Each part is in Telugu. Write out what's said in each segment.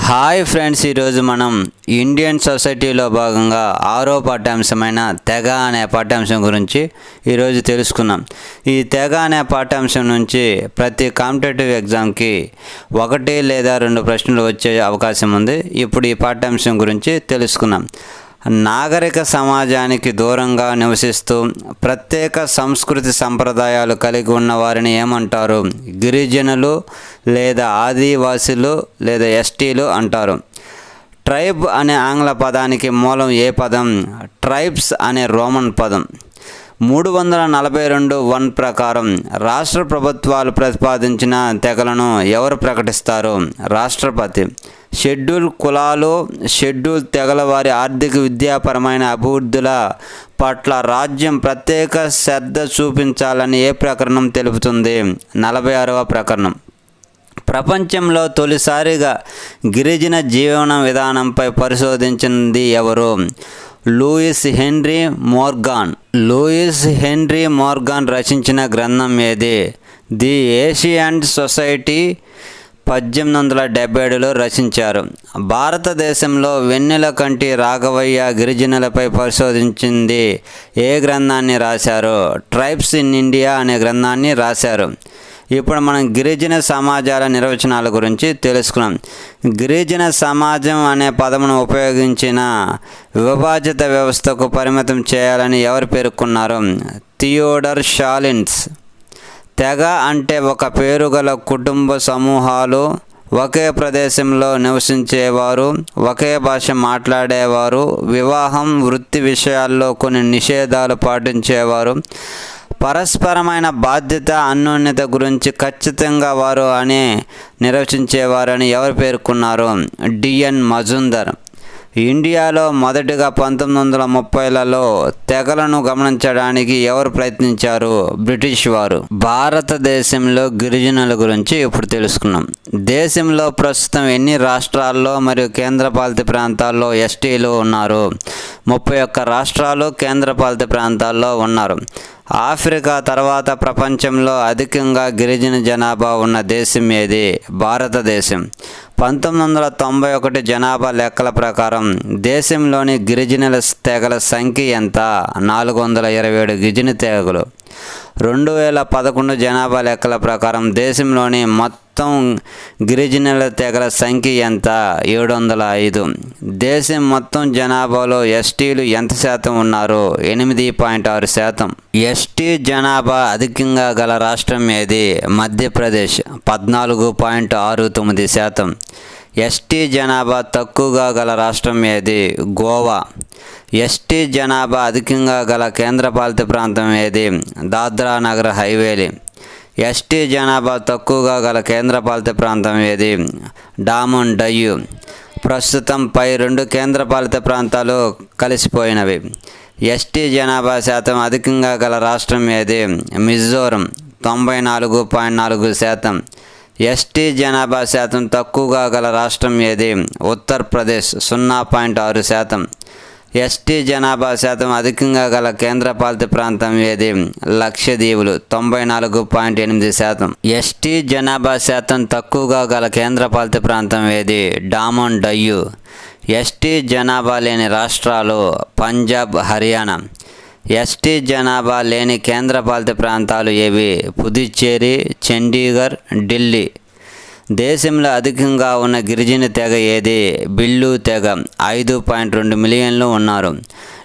హాయ్ ఫ్రెండ్స్, ఈరోజు మనం ఇండియన్ సొసైటీలో భాగంగా 6వ పాఠ్యాంశమైన తెగ అనే పాఠ్యాంశం గురించి ఈరోజు తెలుసుకున్నాం. ఈ తెగ అనే పాఠ్యాంశం నుంచి ప్రతి కాంపిటేటివ్ ఎగ్జామ్కి 1 లేదా 2 ప్రశ్నలు వచ్చే అవకాశం ఉంది. ఇప్పుడు ఈ పాఠ్యాంశం గురించి తెలుసుకున్నాం. నాగరిక సమాజానికి దూరంగా నివసిస్తూ ప్రత్యేక సంస్కృతి సంప్రదాయాలు కలిగి ఉన్న వారిని ఏమంటారు? గిరిజనులు లేదా ఆదివాసులు లేదా ఎస్టీలు అంటారు. ట్రైబ్ అనే ఆంగ్ల పదానికి మూలం ఏ పదం? ట్రైబ్స్ అనే రోమన్ పదం. 342(1) ప్రకారం రాష్ట్ర ప్రభుత్వాలు ప్రతిపాదించిన తెగలను ఎవరు ప్రకటిస్తారు? రాష్ట్రపతి. షెడ్యూల్ కులాలు, షెడ్యూల్ తెగల వారి ఆర్థిక విద్యాపరమైన అభివృద్ధుల పట్ల రాజ్యం ప్రత్యేక శ్రద్ధ చూపించాలని ఏ ప్రకరణం తెలుపుతుంది? 46వ ప్రకరణం. ప్రపంచంలో తొలిసారిగా గిరిజన జీవన విధానంపై పరిశోధించింది ఎవరు? Lewis Henry Morgan. Lewis Henry Morgan రచించిన గ్రంథం ఏది? ది ఏషియంట్ సొసైటీ 1877లో రచించారు. భారతదేశంలో వెన్నెలకంటి రాఘవయ్య గిరిజనులపై పరిశోధించింది ఏ గ్రంథాన్ని రాశారు? ట్రైబ్స్ ఇన్ ఇండియా అనే గ్రంథాన్ని రాశారు. ఇప్పుడు మనం గిరిజన సమాజాల నిర్వచనాల గురించి తెలుసుకున్నాం. గిరిజన సమాజం అనే పదమును ఉపయోగించిన విభజిత వ్యవస్థకు పరిమితం చేయాలని ఎవరు పేర్కొన్నారు? థియోడర్ షాలిన్స్. తెగ అంటే ఒక పేరు గల కుటుంబ సమూహాలు, ఒకే ప్రదేశంలో నివసించేవారు, ఒకే భాష మాట్లాడేవారు, వివాహం, వృత్తి విషయాల్లో కొన్ని నిషేధాలు పాటించేవారు, పరస్పరమైన బాధ్యత, అన్యోన్యత గురించి ఖచ్చితంగా వారు అని నిర్వచించేవారని ఎవరు పేర్కొన్నారు? డిఎన్ మజుందర్. ఇండియాలో మొదటిగా 1930లలో తెగలను గమనించడానికి ఎవరు ప్రయత్నించారు? బ్రిటిష్ వారు. భారతదేశంలో గిరిజనుల గురించి ఇప్పుడు తెలుసుకున్నాం. దేశంలో ప్రస్తుతం ఎన్ని రాష్ట్రాల్లో మరియు కేంద్రపాలిత ప్రాంతాల్లో ఎస్టీలు ఉన్నారు? 31 రాష్ట్రాలు, కేంద్రపాలిత ప్రాంతాల్లో ఉన్నారు. ఆఫ్రికా తర్వాత ప్రపంచంలో అధికంగా గిరిజన జనాభా ఉన్న దేశం ఏది? భారతదేశం. 1991 జనాభా లెక్కల ప్రకారం దేశంలోని గిరిజనుల తెగల సంఖ్య ఎంత? 427 గిరిజన తెగలు. 2011 జనాభా లెక్కల ప్రకారం దేశంలోని మొత్తం గిరిజనుల తెగల సంఖ్య ఎంత? 705. దేశం మొత్తం జనాభాలో ఎస్టీలు ఎంత శాతం ఉన్నారు? 8.6%. ఎస్టీ జనాభా అధికంగా గల రాష్ట్రం ఏది? మధ్యప్రదేశ్, 14.69%. ఎస్టీ జనాభా తక్కువగా గల రాష్ట్రం ఏది? గోవా. ఎస్టీ జనాభా అధికంగా గల కేంద్రపాలిత ప్రాంతం ఏది? దాద్రా నగర్ హవేలీ. ఎస్టీ జనాభా తక్కువగా గల కేంద్రపాలిత ప్రాంతం ఏది? డామన్ డయ్యూ. ప్రస్తుతం పై 2 కేంద్రపాలిత ప్రాంతాలు కలిసిపోయినవి. ఎస్టీ జనాభా శాతం అధికంగా గల రాష్ట్రం ఏది? మిజోరం, 94.4%. ఎస్టీ జనాభా శాతం తక్కువగా గల రాష్ట్రం ఏది? ఉత్తరప్రదేశ్, 0.6%. ఎస్టీ జనాభా శాతం అధికంగా గల కేంద్రపాలిత ప్రాంతం ఏది? లక్షద్వీపులు, 94.8%. ఎస్టీ జనాభా శాతం తక్కువగా గల కేంద్రపాలిత ప్రాంతం ఏది? డామన్ డయ్యూ. ఎస్టీ జనాభా లేని రాష్ట్రాలు పంజాబ్, హర్యానా. ఎస్టీ జనాభా లేని కేంద్రపాలిత ప్రాంతాలు ఏవి? పుదుచ్చేరి, చండీగఢ్, ఢిల్లీ. దేశంలో అధికంగా ఉన్న గిరిజన తెగ ఏది? బిల్లు తెగ, 5.2 మిలియన్లు ఉన్నారు.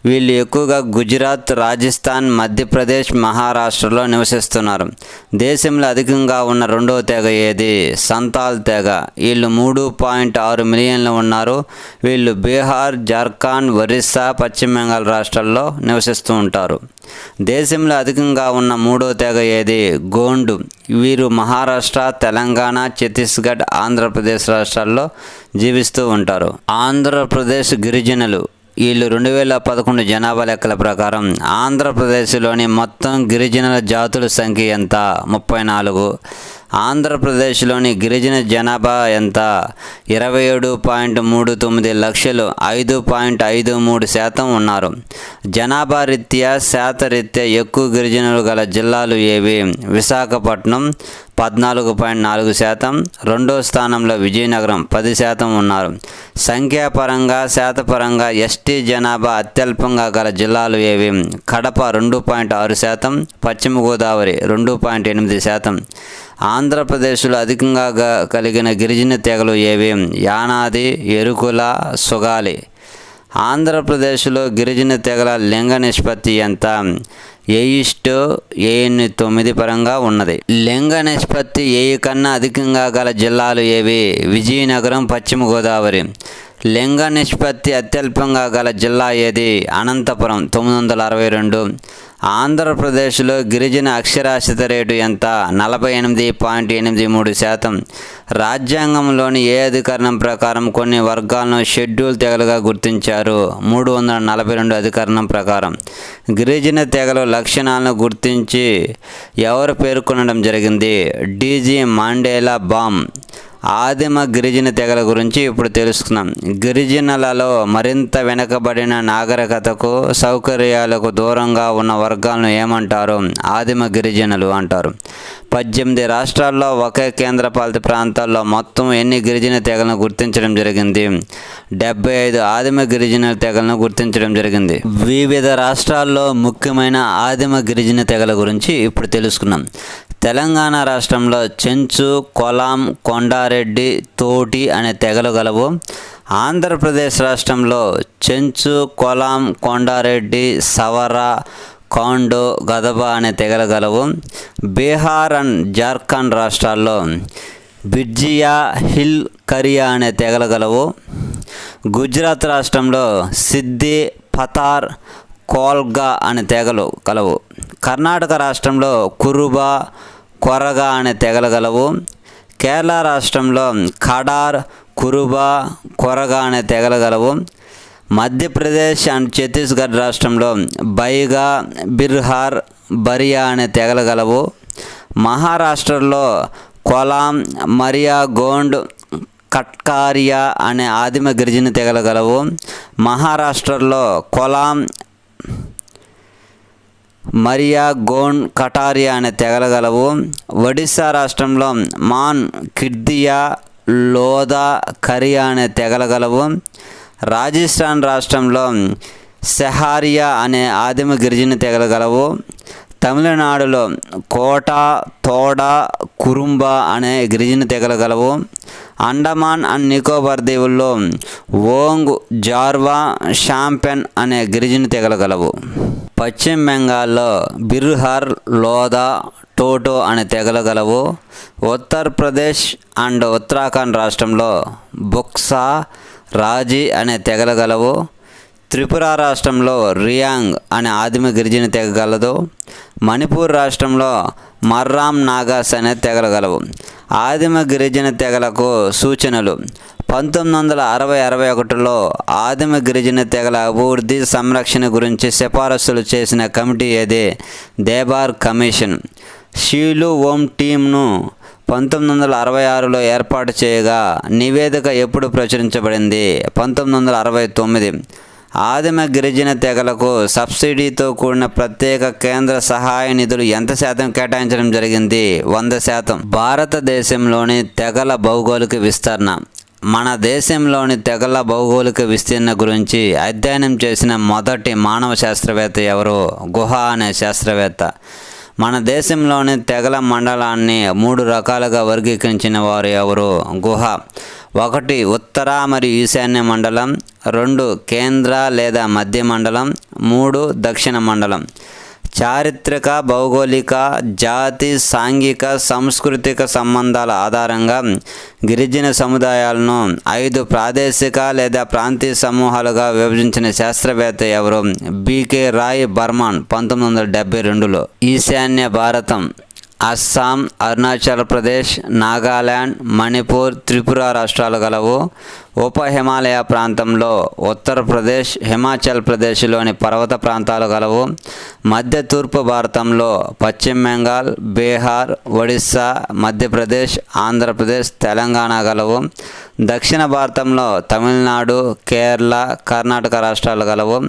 వీళ్ళు ఎక్కువగా గుజరాత్, రాజస్థాన్, మధ్యప్రదేశ్, మహారాష్ట్రలో నివసిస్తున్నారు. దేశంలో అధికంగా ఉన్న 2వ తెగ ఏది? సంతాల్ తెగ. వీళ్ళు 3.6 మిలియన్లు ఉన్నారు. వీళ్ళు బీహార్, జార్ఖండ్, ఒరిస్సా, పశ్చిమ బెంగాల్ రాష్ట్రాల్లో నివసిస్తూ ఉంటారు. దేశంలో అధికంగా ఉన్న 3వ తెగ ఏది? గోండు. వీరు మహారాష్ట్ర, తెలంగాణ, ఛత్తీస్గఢ్, ఆంధ్రప్రదేశ్ రాష్ట్రాల్లో జీవిస్తూ ఉంటారు. ఆంధ్రప్రదేశ్ గిరిజనులు. వీళ్ళు 2011 జనాభా లెక్కల ప్రకారం ఆంధ్రప్రదేశ్లోని మొత్తం గిరిజనుల జాతుల సంఖ్య ఎంత? 34. ఆంధ్రప్రదేశ్లోని గిరిజన జనాభా ఎంత? 27.39 లక్షలు, 5.53% ఉన్నారు. జనాభా రీత్యా, శాతరీత్యా ఎక్కువ గిరిజనులు గల జిల్లాలు ఏవి? విశాఖపట్నం, 14.4%, రెండో స్థానంలో విజయనగరం 10% ఉన్నారు. సంఖ్యాపరంగా శాతపరంగా ఎస్టీ జనాభా అత్యల్పంగా గల జిల్లాలు ఏవి? కడప 2.6%, పశ్చిమ గోదావరి 2.8%. ఆంధ్రప్రదేశ్లో అధికంగా కలిగిన గిరిజన తెగలు ఏవి? యానాది, ఎరుకుల, సుగాలి. ఆంధ్రప్రదేశ్లో గిరిజన తెగల లింగ నిష్పత్తి ఎంత? 8:9 పరంగా ఉన్నది. లింగ నిష్పత్తి 1000 కన్నా అధికంగా గల జిల్లాలు ఏవి? విజయనగరం, పశ్చిమ గోదావరి. లింగ నిష్పత్తి అత్యల్పంగా గల జిల్లా ఏది? అనంతపురం 962. ఆంధ్రప్రదేశ్లో గిరిజన అక్షరాస్యత రేటు ఎంత? 48.83%. రాజ్యాంగంలోని ఏ అధికరణం ప్రకారం కొన్ని వర్గాలను షెడ్యూల్ తెగలుగా గుర్తించారు? 342 అధికరణం ప్రకారం. గిరిజన తెగల లక్షణాలను గుర్తించి ఎవరు పేర్కొనడం జరిగింది? DG Mandelbaum. ఆదిమ గిరిజన తెగల గురించి ఇప్పుడు తెలుసుకుందాం. గిరిజనులలో మరింత వెనుకబడిన నాగరికతకు సౌకర్యాలకు దూరంగా ఉన్న వర్గాలను ఏమంటారు? ఆదిమ గిరిజనులు అంటారు. 18 రాష్ట్రాల్లో ఒకే కేంద్రపాలిత ప్రాంతాల్లో మొత్తం ఎన్ని గిరిజన తెగలను గుర్తించడం జరిగింది? 75 ఆదిమ గిరిజన తెగలను గుర్తించడం జరిగింది. వివిధ రాష్ట్రాల్లో ముఖ్యమైన ఆదిమ గిరిజన తెగల గురించి ఇప్పుడు తెలుసుకున్నాం. తెలంగాణ రాష్ట్రంలో చెంచు, కొలాం, కొండారెడ్డి, తోటి అనే తెగలు గలవు. ఆంధ్రప్రదేశ్ రాష్ట్రంలో చెంచు, కొలాం, కొండారెడ్డి, సవర, కాండో, గదబ అనే తెగలు గలవు. బీహార్ అండ్ జార్ఖండ్ రాష్ట్రాల్లో బిర్జియా, హిల్, కరియా అనే తెగలు గలవు. గుజరాత్ రాష్ట్రంలో సిద్ధి, పతార్, కోల్గా అనే తెగలు కలవు. కర్ణాటక రాష్ట్రంలో కురుబ, కొరగ అనే తెగలు గలవు. కేరళ రాష్ట్రంలో ఖడార్, కురుబ, కొరగ అనే తెగలు గలవు. మధ్యప్రదేశ్ అండ్ ఛత్తీస్గఢ్ రాష్ట్రంలో బైగా, బిర్హార్, బరియా అనే తెగలు గలవు. మహారాష్ట్రలో కొలాం, మరియా, గోండ్, కట్కారియా అనే ఆదిమ గిరిజన తెగలు గలవు. మహారాష్ట్రలో కొలాం, మరియా, గోండ్, కటారియా అనే తెగలు గలవు. ఒడిశా రాష్ట్రంలో మాన్, కిర్దియా, లోదా, కరియా అనే తెగలు గలవు. రాజస్థాన్ రాష్ట్రంలో సెహారియా అనే ఆదిమ గిరిజన తెగలు గలవు. తమిళనాడులో కోట, తోడ, కురుంబ అనే గిరిజన తెగలు గలవు. అండమాన్ అండ్ నికోబార్ దీవుల్లో ఓంగ్, జార్వా, షాంపెన్ అనే గిరిజన తెగలు గలవు. పశ్చిమ బెంగాల్లో బిర్హర్, లోదా, టోటో అనే తెగలు గలవు. ఉత్తరప్రదేశ్ అండ్ ఉత్తరాఖండ్ రాష్ట్రంలో బుక్సా, రాజీ అనే తెగలు గలవు. త్రిపుర రాష్ట్రంలో రియాంగ్ అనే ఆదిమ గిరిజన తెగ గలదు. మణిపూర్ రాష్ట్రంలో మర్రాం, నాగాస్ అనే తెగలు గలవు. ఆదిమ గిరిజన తెగలకు సూచనలు. 1960-61లో ఆదిమ గిరిజన తెగల అభివృద్ధి, సంరక్షణ గురించి సిఫారసులు చేసిన కమిటీ ఏది? దేబార్ కమిషన్. షీలు ఓం టీమ్ను 1966లో ఏర్పాటు చేయగా నివేదిక ఎప్పుడు ప్రచురించబడింది? 1969. ఆదిమ గిరిజన తెగలకు సబ్సిడీతో కూడిన ప్రత్యేక కేంద్ర సహాయ నిధులు ఎంత శాతం కేటాయించడం జరిగింది? 100%. భారతదేశంలోని తెగల భౌగోళిక విస్తరణ. మన దేశంలోని తెగల భౌగోళిక విస్తీర్ణ గురించి అధ్యయనం చేసిన మొదటి మానవ శాస్త్రవేత్త ఎవరు? గుహ అనే శాస్త్రవేత్త. మన దేశంలోని తెగల మండలాన్ని 3 రకాలుగా వర్గీకరించిన వారు ఎవరు? గుహ. 1 ఉత్తర మరియు ఈశాన్య మండలం, 2 కేంద్ర లేదా మధ్య మండలం, 3 దక్షిణ మండలం. చారిత్రక, భౌగోళిక, జాతి, సాంఘిక, సాంస్కృతిక సంబంధాల ఆధారంగా గిరిజన సముదాయాలను 5 ప్రాదేశిక లేదా ప్రాంతీయ సమూహాలుగా విభజించిన శాస్త్రవేత్త ఎవరు? బీకే రాయ్ బర్మాన్ 1972లో. ఈశాన్య భారతం అస్సాం, అరుణాచల్ ప్రదేశ్, నాగాల్యాండ్, మణిపూర్, త్రిపుర రాష్ట్రాలు గలవు. ఉప హిమాలయ ప్రాంతంలో ఉత్తరప్రదేశ్, హిమాచల్ ప్రదేశ్లోని పర్వత ప్రాంతాలు గలవు. మధ్య తూర్పు భారతంలో పశ్చిమ బెంగాల్, బీహార్, ఒడిస్సా, మధ్యప్రదేశ్, ఆంధ్రప్రదేశ్, తెలంగాణ గలవు. దక్షిణ భారతంలో తమిళనాడు, కేరళ, కర్ణాటక రాష్ట్రాలు గలవు.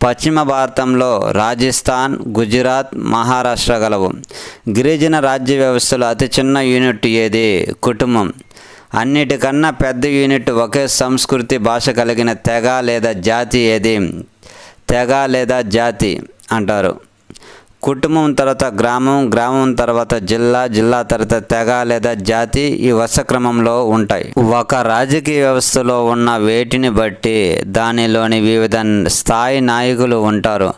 పశ్చిమ భారతంలో రాజస్థాన్, గుజరాత్, మహారాష్ట్ర గలవు. గిరిజన రాజ్య వ్యవస్థలో అతి చిన్న యూనిట్ ఏది? కుటుంబం. అన్నిటికన్నా పెద్ద యూనిట్ ఒకే సంస్కృతి, భాష కలిగిన తెగ లేదా జాతి ఏది? తెగ లేదా జాతి అంటారు. కుటుంబం తర్వాత గ్రామం, గ్రామం తర్వాత జిల్లా, జిల్లా తర్వాత తెగ లేదా జాతి ఈ వరుస క్రమంలో ఉంటాయి. ఒక రాజకీయ వ్యవస్థలో ఉన్న వేటిని బట్టి దానిలోని వివిధ స్థాయి నాయకులు ఉంటారు.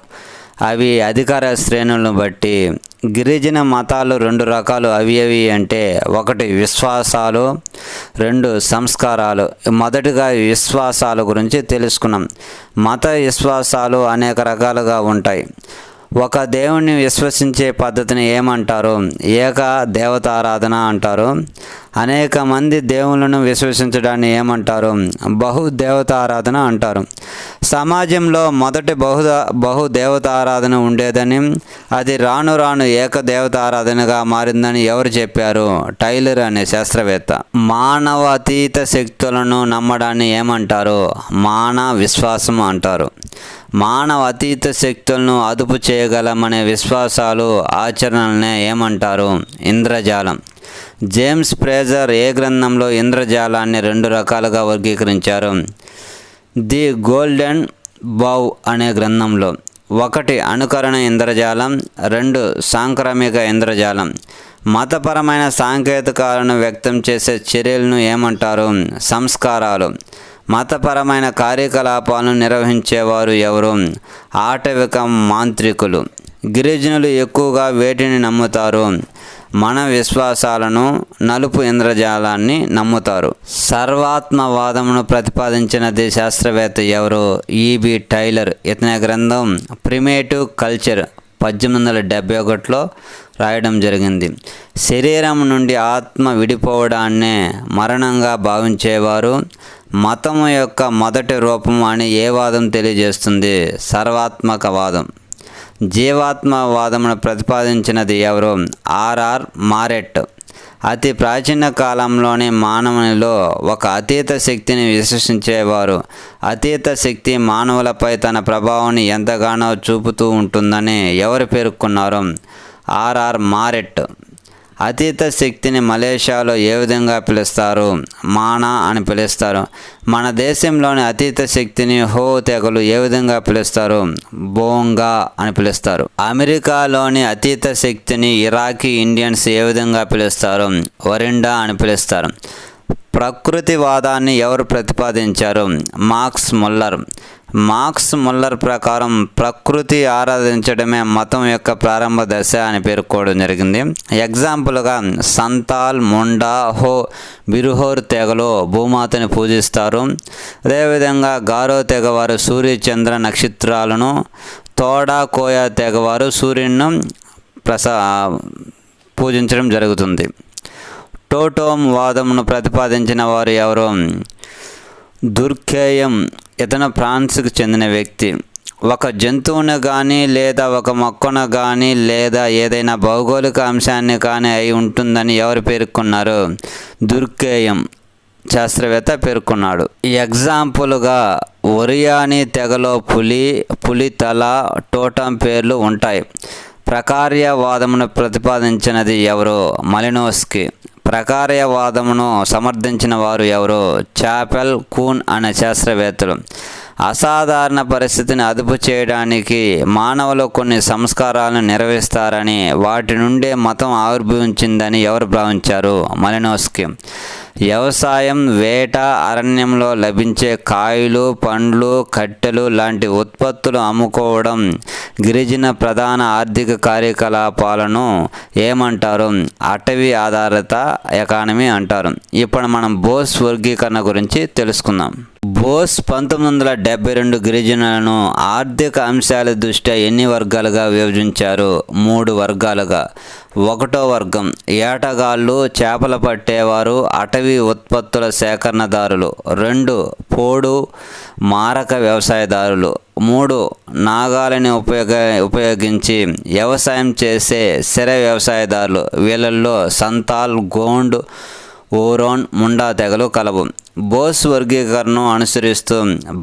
అవి అధికార శ్రేణులను బట్టి. గిరిజన మతాలు రెండు రకాలు. అవి అంటే ఒకటి విశ్వాసాలు, రెండు సంస్కారాలు. మొదటిగా విశ్వాసాల గురించి తెలుసుకున్నాం. మత విశ్వాసాలు అనేక రకాలుగా ఉంటాయి. ఒక దేవుణ్ణి విశ్వసించే పద్ధతిని ఏమంటారు? ఏక దేవతారాధన అంటారు. అనేక మంది దేవుళ్ళను విశ్వసించడాన్ని ఏమంటారు? బహుదేవతారాధన అంటారు. సమాజంలో మొదటి బహుదేవతారాధన ఉండేదని, అది రాను రాను ఏకదేవతారాధనగా మారిందని ఎవరు చెప్పారు? టైలర్ అనే శాస్త్రవేత్త. మానవ అతీత శక్తులను నమ్మడాన్ని ఏమంటారు? మాన విశ్వాసం అంటారు. మానవ అతీత శక్తులను అదుపు చేయగలమనే విశ్వాసాలు, ఆచరణలనే ఏమంటారు? ఇంద్రజాలం. జేమ్స్ ఫ్రేజర్ ఏ గ్రంథంలో ఇంద్రజాలాన్ని రెండు రకాలుగా వర్గీకరించారు? ది గోల్డెన్ బౌ అనే గ్రంథంలో. ఒకటి అనుకరణ ఇంద్రజాలం, రెండు సాంక్రమిక ఇంద్రజాలం. మతపరమైన సాంకేతికాలను వ్యక్తం చేసే చర్యలను ఏమంటారు? సంస్కారాలు. మతపరమైన కార్యకలాపాలను నిర్వహించేవారు ఎవరు? ఆటవిక మాంత్రికులు. గిరిజనులు ఎక్కువగా వేటిని నమ్ముతారు? మన విశ్వాసాలను, నలుపు ఇంద్రజాలాన్ని నమ్ముతారు. సర్వాత్మవాదమును ప్రతిపాదించినది శాస్త్రవేత్త ఎవరు? E B Tylor. ఇతని గ్రంథం ప్రిమేటివ్ కల్చర్ 1871లో రాయడం జరిగింది. శరీరం నుండి ఆత్మ విడిపోవడాన్నే మరణంగా భావించేవారు. మతము యొక్క మొదటి రూపం అని ఏ వాదం తెలియజేస్తుంది? సర్వాత్మకవాదం. జీవాత్మవాదమును ప్రతిపాదించినది ఎవరు? ఆర్ఆర్ మారెట్. అతి ప్రాచీన కాలంలోని మానవునిలో ఒక అతీత శక్తిని విశ్వసించేవారు. అతీత శక్తి మానవులపై తన ప్రభావాన్ని ఎంతగానో చూపుతూ ఉంటుందని ఎవరు పేర్కొన్నారు? ఆర్ఆర్ మారెట్. అతీత శక్తిని మలేషియాలో ఏ విధంగా పిలుస్తారు? మానా అని పిలుస్తారు. మన దేశంలోని అతీత శక్తిని హో తెగలు ఏ విధంగా పిలుస్తారు? బోంగా అని పిలుస్తారు. అమెరికాలోని అతీత శక్తిని ఇరాకీ ఇండియన్స్ ఏ విధంగా పిలుస్తారు? వరిండా అని పిలుస్తారు. ప్రకృతివాదాన్ని ఎవరు ప్రతిపాదించారు? Marks Muller. మార్క్స్ ముల్లర్ ప్రకారం ప్రకృతి ఆరాధించడమే మతం యొక్క ప్రారంభ దశ అని పేర్కోవడం జరిగింది. ఎగ్జాంపుల్గా సంతాల్, ముండా, హో, బిరుహోర్ తెగలో భూమాతని పూజిస్తారు. అదేవిధంగా గారో తెగవారు సూర్య చంద్ర నక్షత్రాలను, తోడా కోయా తెగవారు సూర్యుని పూజించడం జరుగుతుంది. టోటోమ్ వాదమును ప్రతిపాదించిన వారు ఎవరు? దుర్ఖేయం. ఇతను ఫ్రాన్స్కు చెందిన వ్యక్తి. ఒక జంతువును కానీ లేదా ఒక మొక్కను కానీ లేదా ఏదైనా భౌగోళిక అంశాన్ని కానీ అయి ఉంటుందని ఎవరు పేర్కొన్నారు? దుర్ఖేయం శాస్త్రవేత్త పేర్కొన్నాడు. ఎగ్జాంపుల్గా ఒరియాని తెగలో పులి తల, టోటం పేర్లు ఉంటాయి. ప్రకార్యవాదమును ప్రతిపాదించినది ఎవరు? మలినోస్కి. ప్రకార్యవాదమును సమర్థించిన వారు ఎవరు? చాపెల్, కూన్ అనే శాస్త్రవేత్తలు. అసాధారణ పరిస్థితిని అదుపు చేయడానికి మానవులు కొన్ని సంస్కారాలను నిర్వహిస్తారని, వాటి నుండే మతం ఆవిర్భవించిందని ఎవరు భావించారు? మలినోస్కి. వ్యవసాయం, వేట, అరణ్యంలో లభించే కాయలు, పండ్లు, కట్టెలు లాంటి ఉత్పత్తులు అమ్ముకోవడం గిరిజన ప్రధాన ఆర్థిక కార్యకలాపాలను ఏమంటారు? అటవీ ఆధారిత ఎకానమీ అంటారు. ఇప్పుడు మనం బోస్ వర్గీకరణ గురించి తెలుసుకుందాం. బోస్ 1972 గిరిజనులను ఆర్థిక అంశాల దృష్ట్యా ఎన్ని వర్గాలుగా విభజించారు? 3 వర్గాలుగా. 1వ వర్గం ఏటగాళ్ళు, చేపలు పట్టేవారు, అటవీ ఉత్పత్తుల సేకరణదారులు. 2 పోడు మారక వ్యవసాయదారులు. 3 నాగాలని ఉపయోగించి వ్యవసాయం చేసే స్థిర వ్యవసాయదారులు. వీళ్ళల్లో సంతాల్, గోండ్, ఓరోన్, ముండా తెగలు కలవు. బోస్ వర్గీకరణను అనుసరిస్తూ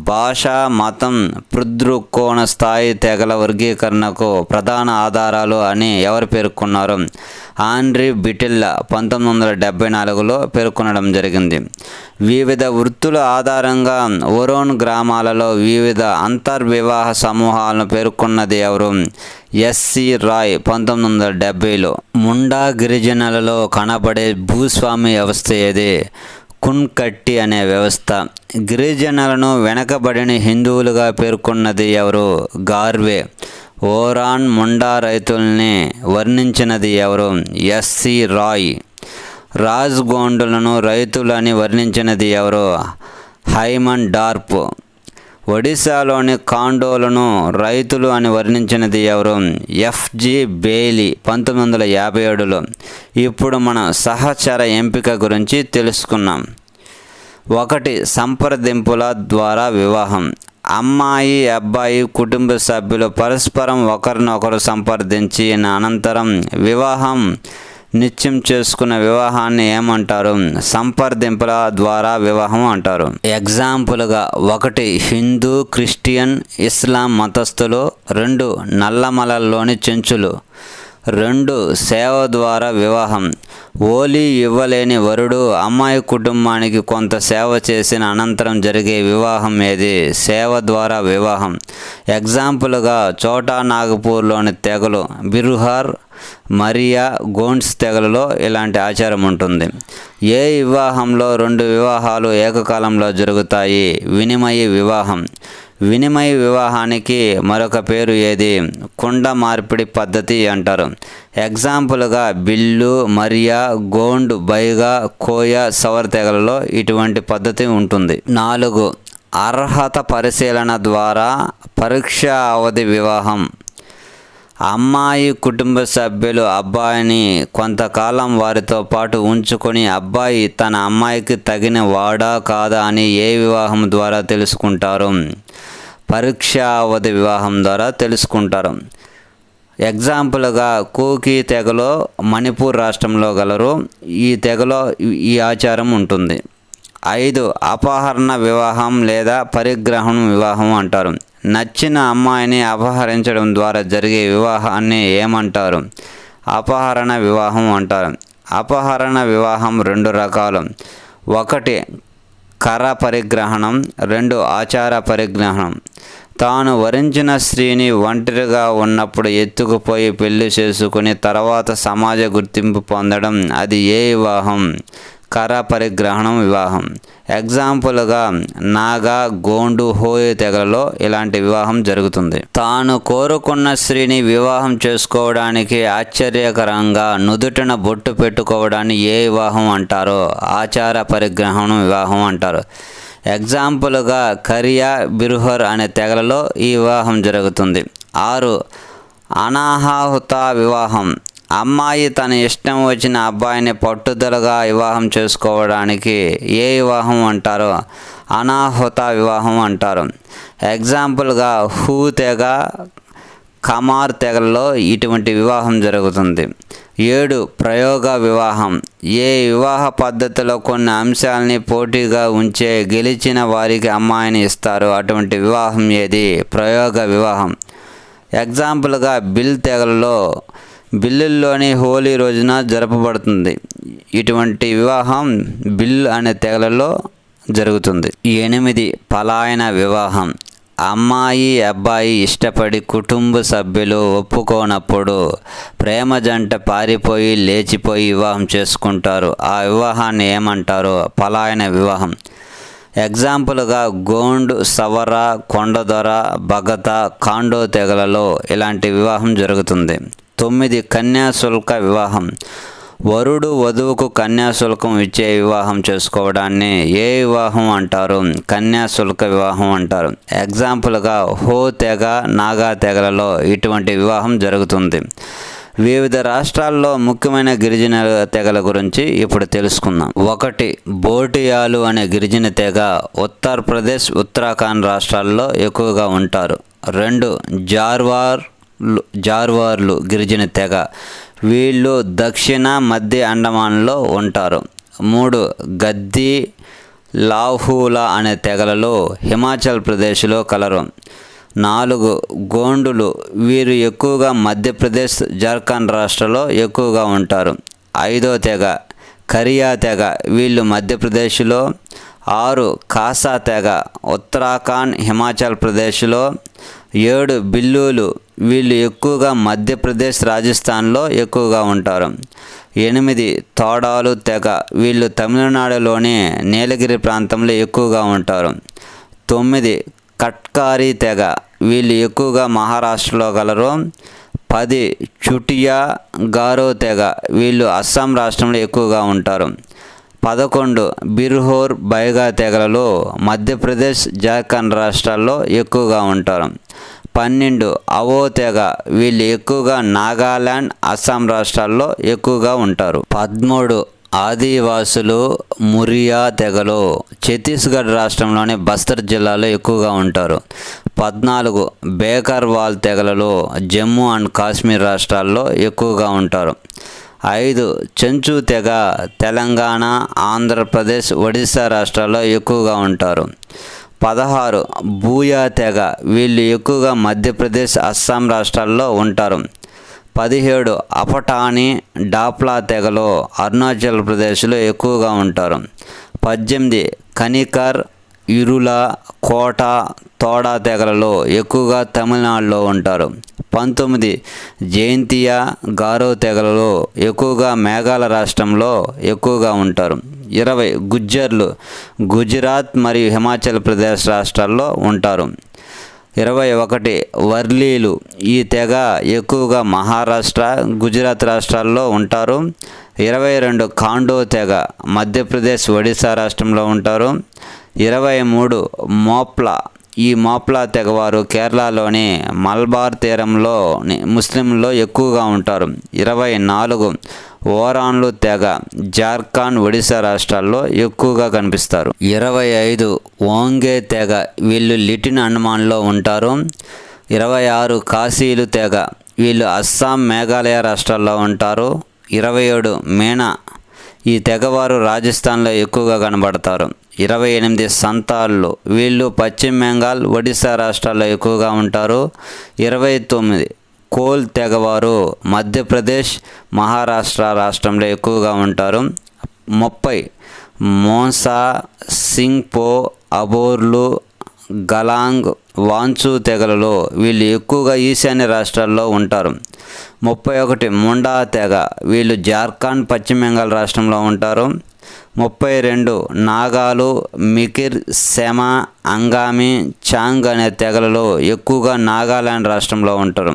భాష, మతం, పృథృకోణ స్థాయి తెగల వర్గీకరణకు ప్రధాన ఆధారాలు అని ఎవరు పేర్కొన్నారు? ఆండ్రీ బిటిల్లా 1974లో పేర్కొనడం జరిగింది. వివిధ వృత్తుల ఆధారంగా ఓరోన్ గ్రామాలలో వివిధ అంతర్వివాహ సమూహాలను పేర్కొన్నది ఎవరు? ఎస్సి రాయ్ 1970లో. ముండా గిరిజనులలో కనబడే భూస్వామ్య వ్యవస్థ ఏది? కున్కట్టి అనే వ్యవస్థ. గిరిజనులను వెనకబడిన హిందువులుగా పేర్కొన్నది ఎవరు? గార్వే. ఓరాన్ ముండా రైతుల్ని వర్ణించినది ఎవరు? ఎస్సి రాయ్. రాజ్గోండులను రైతులని వర్ణించినది ఎవరు? Haimendorf. ఒడిశాలోని కాండోలను రైతులు అని వర్ణించినది ఎవరు? ఎఫ్జి బెయిలీ 1957లో. ఇప్పుడు మనం సహచర ఎంపిక గురించి తెలుసుకున్నాం. 1 సంప్రదింపుల ద్వారా వివాహం. అమ్మాయి, అబ్బాయి కుటుంబ సభ్యులు పరస్పరం ఒకరినొకరు సంప్రదించి అనంతరం వివాహం నిశ్చయం చేసుకున్న వివాహాన్ని ఏమంటారు? సంప్రదింపుల ద్వారా వివాహం అంటారు. ఎగ్జాంపుల్గా 1 హిందూ, క్రిస్టియన్, ఇస్లాం మతస్థులు. 2 నల్లమలలోని చెంచులు. 2 సేవ ద్వారా వివాహం. ఓలి ఇవ్వలేని వరుడు అమ్మాయి కుటుంబానికి కొంత సేవ చేసిన అనంతరం జరిగే వివాహం ఏది? సేవ ద్వారా వివాహం. ఎగ్జాంపుల్గా చోటా నాగపూర్లోని తెగలు బిరుహార్, మరియా, గోండ్స్ తెగలలో ఇలాంటి ఆచారం ఉంటుంది. ఏ వివాహంలో 2 వివాహాలు ఏకకాలంలో జరుగుతాయి? వినిమయ వివాహం. వినిమయ వివాహానికి మరొక పేరు ఏది? కుండ మార్పిడి పద్ధతి అంటారు. ఎగ్జాంపుల్గా బిల్లు, మరియా, గోండ్, బైగా, కోయ, సవర్ తెగలలో ఇటువంటి పద్ధతి ఉంటుంది. 4 అర్హత పరిశీలన ద్వారా పరీక్ష అవధి వివాహం. అమ్మాయి కుటుంబ సభ్యులు అబ్బాయిని కొంతకాలం వారితో పాటు ఉంచుకొని అబ్బాయి తన అమ్మాయికి తగిన వాడా కాదా అని ఏ వివాహం ద్వారా తెలుసుకుంటారు? పరీక్షా అవధి వివాహం ద్వారా తెలుసుకుంటారు. ఎగ్జాంపుల్గా కూకీ తెగలో మణిపూర్ రాష్ట్రంలో గలరు. ఈ తెగలో ఈ ఆచారం ఉంటుంది. 5 అపహరణ వివాహం లేదా పరిగ్రహం వివాహం అంటారు. నచ్చిన అమ్మాయిని అపహరించడం ద్వారా జరిగే వివాహాన్ని ఏమంటారు? అపహరణ వివాహం అంటారు. అపహరణ వివాహం 2 రకాలు. 1 కర పరిగ్రహణం. 2 ఆచార పరిగ్రహణం. తాను వరించిన స్త్రీని ఒంటరిగా ఉన్నప్పుడు ఎత్తుకుపోయి పెళ్లి చేసుకుని తర్వాత సమాజ గుర్తింపు పొందడం, అది ఏ వివాహం? కర పరిగ్రహణం వివాహం. ఎగ్జాంపుల్గా నాగా, గోండు, హోయ్ తెగలలో ఇలాంటి వివాహం జరుగుతుంది. తాను కోరుకున్న స్త్రీని వివాహం చేసుకోవడానికి ఆశ్చర్యకరంగా నుదుటిన బొట్టు పెట్టుకోవడాన్ని ఏ వివాహం అంటారో ఆచార పరిగ్రహణం వివాహం అంటారు. ఎగ్జాంపుల్గా కరియా, బిరుహర్ అనే తెగలలో ఈ వివాహం జరుగుతుంది. 6 అనాహుత వివాహం. అమ్మాయి తన ఇష్టం వచ్చిన అబ్బాయిని పట్టుదలగా వివాహం చేసుకోవడానికి ఏ వివాహం అంటారో అనాహుత వివాహం అంటారు. ఎగ్జాంపుల్గా హూ తెగ, కమార్ తెగలలో ఇటువంటి వివాహం జరుగుతుంది. 7 ప్రయోగ వివాహం. ఏ వివాహ పద్ధతిలో కొన్ని అంశాలని పోటీగా ఉంచే గెలిచిన వారికి అమ్మాయిని ఇస్తారు, అటువంటి వివాహం ఏది? ప్రయోగ వివాహం. ఎగ్జాంపుల్గా బిల్ తెగలలో బిల్లుల్లోని హోలీ రోజున జరపబడుతుంది. ఇటువంటి వివాహం బిల్ అనే తెగలలో జరుగుతుంది. 8 పలాయన వివాహం. అమ్మాయి, అబ్బాయి ఇష్టపడి కుటుంబ సభ్యులు ఒప్పుకోనప్పుడు ప్రేమ జంట పారిపోయి లేచిపోయి వివాహం చేసుకుంటారు. ఆ వివాహాన్ని ఏమంటారు? పలాయన వివాహం. ఎగ్జాంపుల్గా గోండ్, సవర, కొండదొర, భగత, కాండో తెగలలో ఇలాంటి వివాహం జరుగుతుంది. 9 కన్యాశుల్క వివాహం. వరుడు వధువుకు కన్యాశుల్కం ఇచ్చే వివాహం చేసుకోవడాన్ని ఏ వివాహం అంటారు? కన్యాశుల్క వివాహం అంటారు. ఎగ్జాంపుల్గా హో తెగ, నాగా తెగలలో ఇటువంటి వివాహం జరుగుతుంది. వివిధ రాష్ట్రాల్లో ముఖ్యమైన గిరిజన తెగల గురించి ఇప్పుడు తెలుసుకుందాం. 1. బోటియాలు అనే గిరిజన తెగ ఉత్తరప్రదేశ్, ఉత్తరాఖండ్ రాష్ట్రాల్లో ఎక్కువగా ఉంటారు. 2. జార్వార్లు గిరిజన తెగ, వీళ్ళు దక్షిణ మధ్య అండమాన్లో ఉంటారు. 3. గద్దీ, లాహూలా అనే తెగలలో హిమాచల్ ప్రదేశ్లో కలరు. 4. గోండులు, వీరు ఎక్కువగా మధ్యప్రదేశ్, జార్ఖండ్ రాష్ట్రాల్లో ఎక్కువగా ఉంటారు. 5వ తెగ కరియా తెగ, వీళ్ళు మధ్యప్రదేశ్లో. 6. ఖాసా తెగ, ఉత్తరాఖండ్, హిమాచల్ ప్రదేశ్లో. 7. బిల్లులు, వీళ్ళు ఎక్కువగా మధ్యప్రదేశ్, రాజస్థాన్లో ఎక్కువగా ఉంటారు. 8. తోడాలు తెగ, వీళ్ళు తమిళనాడులోని నీలగిరి ప్రాంతంలో ఎక్కువగా ఉంటారు. 9. కట్కారీ తెగ, వీళ్ళు ఎక్కువగా మహారాష్ట్రలో కలరు. 10. చుటియా గారో తెగ, వీళ్ళు అస్సాం రాష్ట్రంలో ఎక్కువగా ఉంటారు. 11. బిర్హోర్ బైగా తెగలలో మధ్యప్రదేశ్, జార్ఖండ్ రాష్ట్రాల్లో ఎక్కువగా ఉంటారు. 12. అవో తెగ, వీళ్ళు ఎక్కువగా నాగాలాండ్, అస్సాం రాష్ట్రాల్లో ఎక్కువగా ఉంటారు. 13. ఆదివాసులు మురియా తెగలు ఛత్తీస్గఢ్ రాష్ట్రంలోని బస్తర్ జిల్లాలో ఎక్కువగా ఉంటారు. 14. బేకర్వాల్ తెగలలో జమ్మూ అండ్ కాశ్మీర్ రాష్ట్రాల్లో ఎక్కువగా ఉంటారు. 5. చెంచు తెగ తెలంగాణ, ఆంధ్రప్రదేశ్, ఒడిశా రాష్ట్రాల్లో ఎక్కువగా ఉంటారు. 16. బూయా తెగ, వీళ్ళు ఎక్కువగా మధ్యప్రదేశ్, అస్సాం రాష్ట్రాల్లో ఉంటారు. 17. అపటాని, డాప్లా తెగలో అరుణాచల్ ప్రదేశ్లో ఎక్కువగా ఉంటారు. 18. కనికర్, ఇరుల, కోట, తోడా తెగలలో ఎక్కువగా తమిళనాడులో ఉంటారు. 19. జయంతియా గారో తెగలలో ఎక్కువగా మేఘాలయ రాష్ట్రంలో ఎక్కువగా ఉంటారు. 20. గుజ్జర్లు, గుజరాత్ మరియు హిమాచల్ ప్రదేశ్ రాష్ట్రాల్లో ఉంటారు. 21. వర్లీలు, ఈ తెగ ఎక్కువగా మహారాష్ట్ర, గుజరాత్ రాష్ట్రాల్లో ఉంటారు. 22. ఖాండో తెగ మధ్యప్రదేశ్, ఒడిశా రాష్ట్రంలో ఉంటారు. 23. మోప్లా, ఈ మోప్లా తెగవారు కేరళలోని మలబార్ తీరంలో ముస్లింల్లో ఎక్కువగా ఉంటారు. 24. ఓరాన్లు తెగ జార్ఖండ్, ఒడిశా రాష్ట్రాల్లో ఎక్కువగా కనిపిస్తారు. 25. ఓంగే తెగ, వీళ్ళు లిటిల్ అండమాన్లో ఉంటారు. 26. కాశీలు తెగ, వీళ్ళు అస్సాం, మేఘాలయ రాష్ట్రాల్లో ఉంటారు. 27. మీనా, ఈ తెగవారు రాజస్థాన్లో ఎక్కువగా కనబడతారు. 28. సంతాళ్ళు, వీళ్ళు పశ్చిమ బెంగాల్, ఒడిశా రాష్ట్రాల్లో ఎక్కువగా ఉంటారు. 29. కోల్ తెగవారు మధ్యప్రదేశ్, మహారాష్ట్ర రాష్ట్రంలో ఎక్కువగా ఉంటారు. 30. మోన్సా, సింగ్పో, అబోర్లు, గలాంగ్, వాంచు తెగలలో వీళ్ళు ఎక్కువగా ఈశాన్య రాష్ట్రాల్లో ఉంటారు. 31. ముండా తెగ, వీళ్ళు జార్ఖండ్, పశ్చిమ బెంగాల్ రాష్ట్రంలో ఉంటారు. 32. నాగాలు, మికిర్, సెమ, అంగామి, చాంగ్ అనే తెగలలో ఎక్కువగా నాగాలాండ్ రాష్ట్రంలో ఉంటారు.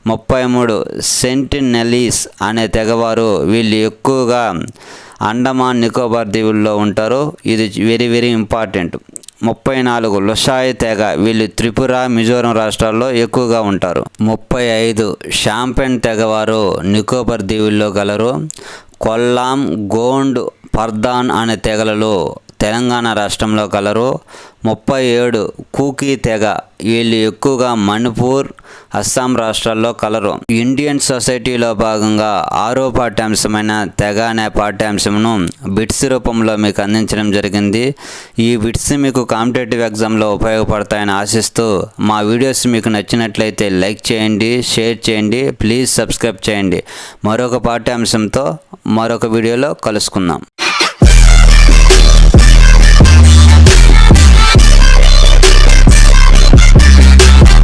33. సెంటినెలీస్ అనే తెగవారు, వీళ్ళు ఎక్కువగా అండమాన్, నికోబార్ దీవుల్లో ఉంటారు. ఇది వెరీ వెరీ ఇంపార్టెంట్. 34. లుషాయ్ తెగ, వీళ్ళు త్రిపుర, మిజోరం రాష్ట్రాల్లో ఎక్కువగా ఉంటారు. 35. షాంపెన్ తెగవారు నికోబార్ దీవుల్లో గలరు. కొల్లాం, గోండ్, పర్దాన్ అనే తెగలలో తెలంగాణ రాష్ట్రంలో కలరు. 37. కూకీ తెగ, వీళ్ళు ఎక్కువగా మణిపూర్, అస్సాం రాష్ట్రాల్లో కలరు. ఇండియన్ సొసైటీలో భాగంగా 6వ పాఠ్యాంశమైన తెగ అనే పాఠ్యాంశమును బిట్స్ రూపంలో మీకు అందించడం జరిగింది. ఈ బిట్స్ మీకు కాంపిటేటివ్ ఎగ్జామ్లో ఉపయోగపడతాయని ఆశిస్తూ, మా వీడియోస్ మీకు నచ్చినట్లయితే లైక్ చేయండి, షేర్ చేయండి, ప్లీజ్ సబ్స్క్రైబ్ చేయండి. మరొక పాఠ్యాంశంతో మరొక వీడియోలో కలుసుకుందాం.